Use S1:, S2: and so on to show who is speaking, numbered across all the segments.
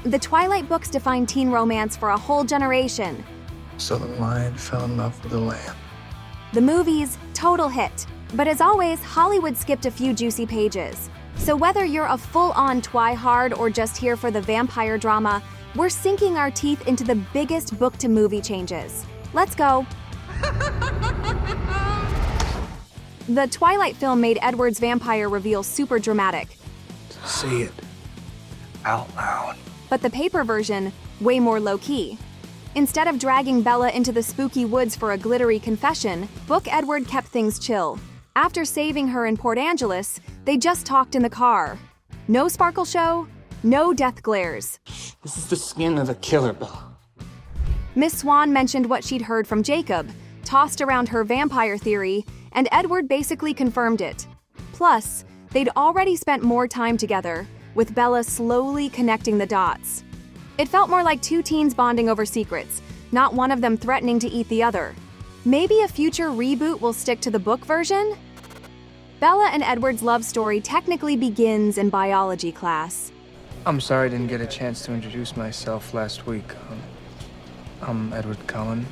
S1: The Twilight books defined teen romance for a whole generation.
S2: So the lion fell in love with the lamb.
S1: The movies, total hit. But as always, Hollywood skipped a few juicy pages. So whether you're a full-on Twihard or just here for the vampire drama, we're sinking our teeth into the biggest book-to-movie changes. Let's go. The Twilight film made Edward's vampire reveal super dramatic.
S2: Say it out loud.
S1: But the paper version, way more low-key. Instead of dragging Bella into the spooky woods for a glittery confession, Book Edward kept things chill. After saving her in Port Angeles, they just talked in the car. No sparkle show, no death glares.
S2: This is the skin of the killer, Bella.
S1: Miss Swan mentioned what she'd heard from Jacob, tossed around her vampire theory, and Edward basically confirmed it. Plus, they'd already spent more time together, with Bella slowly connecting the dots. It felt more like two teens bonding over secrets, not one of them threatening to eat the other. Maybe a future reboot will stick to the book version? Bella and Edward's love story technically begins in biology class.
S2: I'm sorry I didn't get a chance to introduce myself last week. I'm Edward Cullen.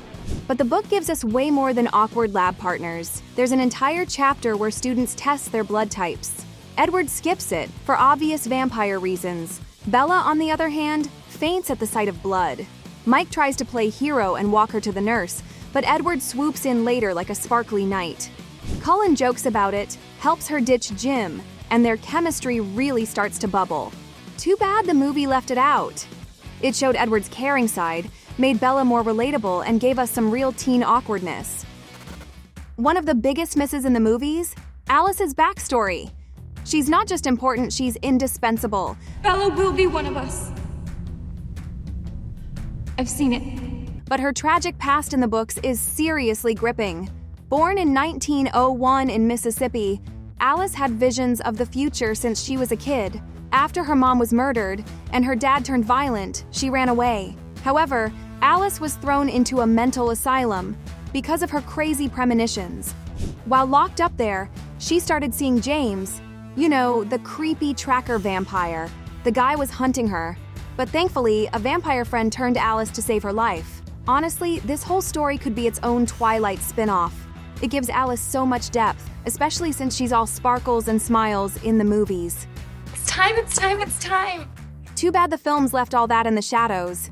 S1: But the book gives us way more than awkward lab partners. There's an entire chapter where students test their blood types. Edward skips it, for obvious vampire reasons. Bella, on the other hand, faints at the sight of blood. Mike tries to play hero and walk her to the nurse, but Edward swoops in later like a sparkly knight. Cullen jokes about it, helps her ditch Jim, and their chemistry really starts to bubble. Too bad the movie left it out. It showed Edward's caring side, made Bella more relatable, and gave us some real teen awkwardness. One of the biggest misses in the movies? Alice's backstory. She's not just important, she's indispensable.
S3: Bella will be one of us. I've seen it.
S1: But her tragic past in the books is seriously gripping. Born in 1901 in Mississippi, Alice had visions of the future since she was a kid. After her mom was murdered and her dad turned violent, she ran away. However, Alice was thrown into a mental asylum because of her crazy premonitions. While locked up there, she started seeing James, you know, the creepy tracker vampire. The guy was hunting her, but thankfully, a vampire friend turned to Alice to save her life. Honestly, this whole story could be its own Twilight spin-off. It gives Alice so much depth, especially since she's all sparkles and smiles in the movies.
S3: It's time, it's time, it's time!
S1: Too bad the films left all that in the shadows.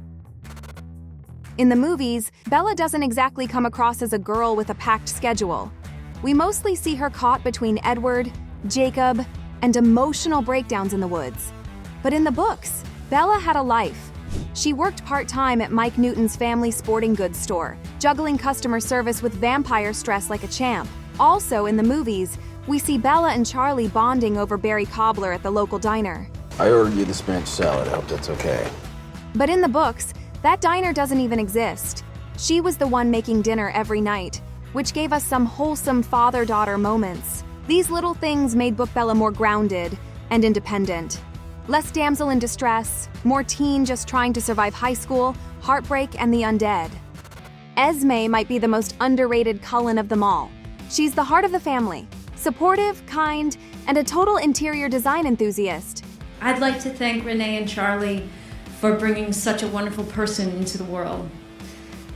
S1: In the movies, Bella doesn't exactly come across as a girl with a packed schedule. We mostly see her caught between Edward, Jacob, and emotional breakdowns in the woods. But in the books, Bella had a life. She worked part-time at Mike Newton's family sporting goods store, juggling customer service with vampire stress like a champ. Also in the movies, we see Bella and Charlie bonding over berry cobbler at the local diner.
S4: I ordered you the spinach salad. I hope that's okay.
S1: But in the books, that diner doesn't even exist. She was the one making dinner every night, which gave us some wholesome father-daughter moments. These little things made Book Bella more grounded and independent. Less damsel in distress, more teen just trying to survive high school, heartbreak, and the undead. Esme might be the most underrated Cullen of them all. She's the heart of the family, supportive, kind, and a total interior design enthusiast.
S5: I'd like to thank Renee and Charlie for bringing such a wonderful person into the world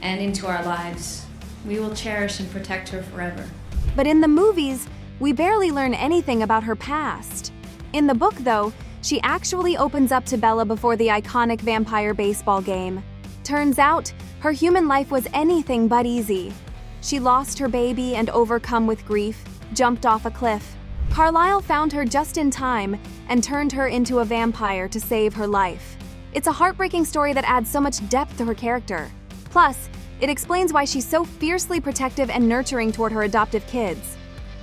S5: and into our lives. We will cherish and protect her forever.
S1: But in the movies, we barely learn anything about her past. In the book, though, she actually opens up to Bella before the iconic vampire baseball game. Turns out, her human life was anything but easy. She lost her baby and, overcome with grief, jumped off a cliff. Carlisle found her just in time and turned her into a vampire to save her life. It's a heartbreaking story that adds so much depth to her character. Plus, it explains why she's so fiercely protective and nurturing toward her adoptive kids.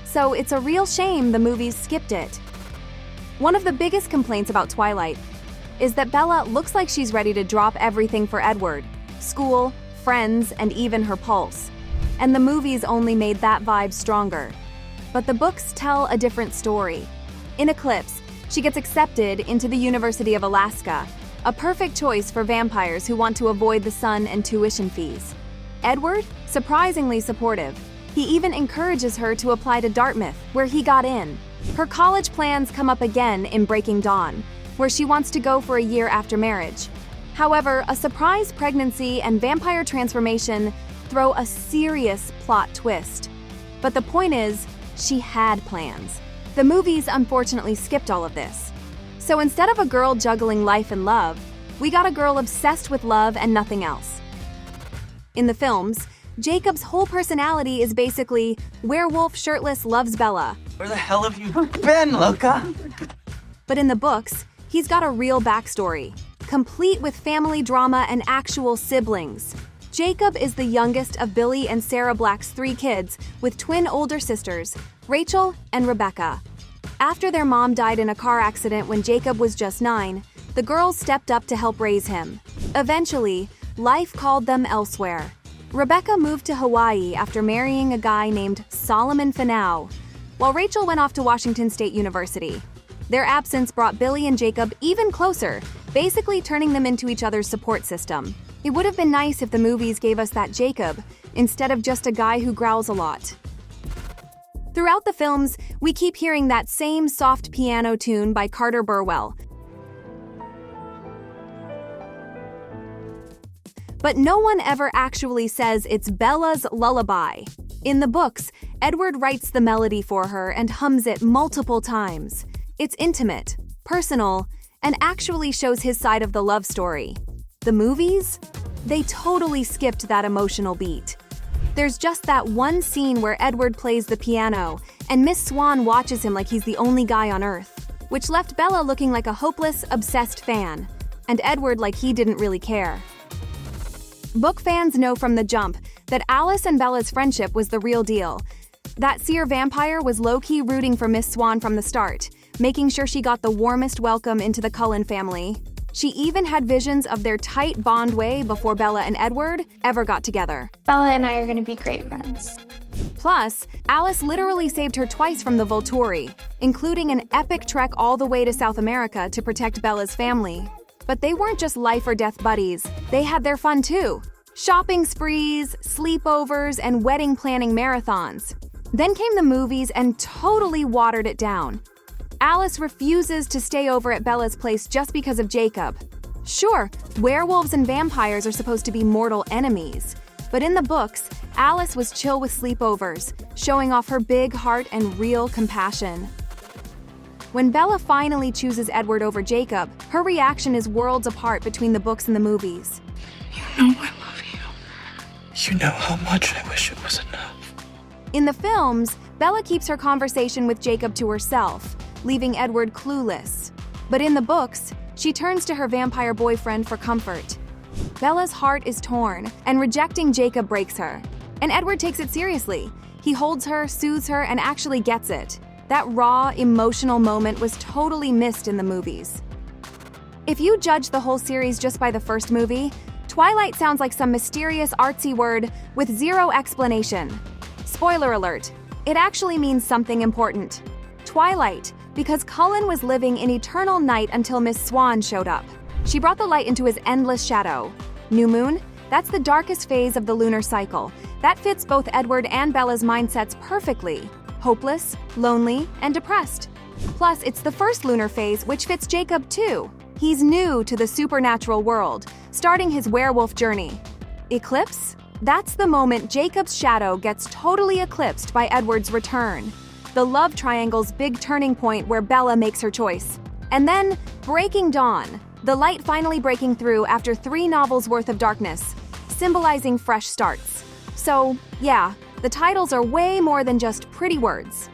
S1: So it's a real shame the movies skipped it. One of the biggest complaints about Twilight is that Bella looks like she's ready to drop everything for Edward: school, friends, and even her pulse. And the movies only made that vibe stronger. But the books tell a different story. In Eclipse, she gets accepted into the University of Alaska, a perfect choice for vampires who want to avoid the sun and tuition fees. Edward, surprisingly supportive. He even encourages her to apply to Dartmouth, where he got in. Her college plans come up again in Breaking Dawn, where she wants to go for a year after marriage. However, a surprise pregnancy and vampire transformation throw a serious plot twist. But the point is, she had plans. The movies unfortunately skipped all of this. So instead of a girl juggling life and love, we got a girl obsessed with love and nothing else. In the films, Jacob's whole personality is basically werewolf shirtless loves Bella.
S6: Where the hell have you been, Luca?
S1: But in the books, he's got a real backstory, complete with family drama and actual siblings. Jacob is the youngest of Billy and Sarah Black's 3 kids, with twin older sisters, Rachel and Rebecca. After their mom died in a car accident when Jacob was just 9, the girls stepped up to help raise him. Eventually, life called them elsewhere. Rebecca moved to Hawaii after marrying a guy named Solomon Finau, while Rachel went off to Washington State University. Their absence brought Billy and Jacob even closer, basically turning them into each other's support system. It would have been nice if the movies gave us that Jacob, instead of just a guy who growls a lot. Throughout the films, we keep hearing that same soft piano tune by Carter Burwell. But no one ever actually says it's Bella's lullaby. In the books, Edward writes the melody for her and hums it multiple times. It's intimate, personal, and actually shows his side of the love story. The movies? They totally skipped that emotional beat. There's just that one scene where Edward plays the piano, and Miss Swan watches him like he's the only guy on Earth, which left Bella looking like a hopeless, obsessed fan, and Edward like he didn't really care. Book fans know from the jump that Alice and Bella's friendship was the real deal. That seer vampire was low-key rooting for Miss Swan from the start, making sure she got the warmest welcome into the Cullen family. She even had visions of their tight bond way before Bella and Edward ever got together.
S3: Bella and I are gonna be great friends.
S1: Plus, Alice literally saved her twice from the Volturi, including an epic trek all the way to South America to protect Bella's family. But they weren't just life or death buddies, they had their fun too. Shopping sprees, sleepovers, and wedding planning marathons. Then came the movies and totally watered it down. Alice refuses to stay over at Bella's place just because of Jacob. Sure, werewolves and vampires are supposed to be mortal enemies, but in the books, Alice was chill with sleepovers, showing off her big heart and real compassion. When Bella finally chooses Edward over Jacob, her reaction is worlds apart between the books and the movies.
S6: You know I love you. You know how much I wish it was enough.
S1: In the films, Bella keeps her conversation with Jacob to herself, leaving Edward clueless. But in the books, she turns to her vampire boyfriend for comfort. Bella's heart is torn, and rejecting Jacob breaks her. And Edward takes it seriously. He holds her, soothes her, and actually gets it. That raw, emotional moment was totally missed in the movies. If you judge the whole series just by the first movie, Twilight sounds like some mysterious artsy word with zero explanation. Spoiler alert, it actually means something important. Twilight, because Cullen was living in eternal night until Miss Swan showed up. She brought the light into his endless shadow. New moon? That's the darkest phase of the lunar cycle. That fits both Edward and Bella's mindsets perfectly. Hopeless, lonely, and depressed. Plus, it's the first lunar phase, which fits Jacob too. He's new to the supernatural world, starting his werewolf journey. Eclipse? That's the moment Jacob's shadow gets totally eclipsed by Edward's return. The love triangle's big turning point where Bella makes her choice. And then, breaking dawn, the light finally breaking through after 3 novels worth of darkness, symbolizing fresh starts. So, yeah, the titles are way more than just pretty words.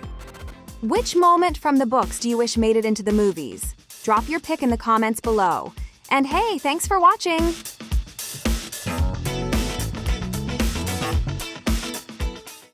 S1: Which moment from the books do you wish made it into the movies? Drop your pick in the comments below. And hey, thanks for watching!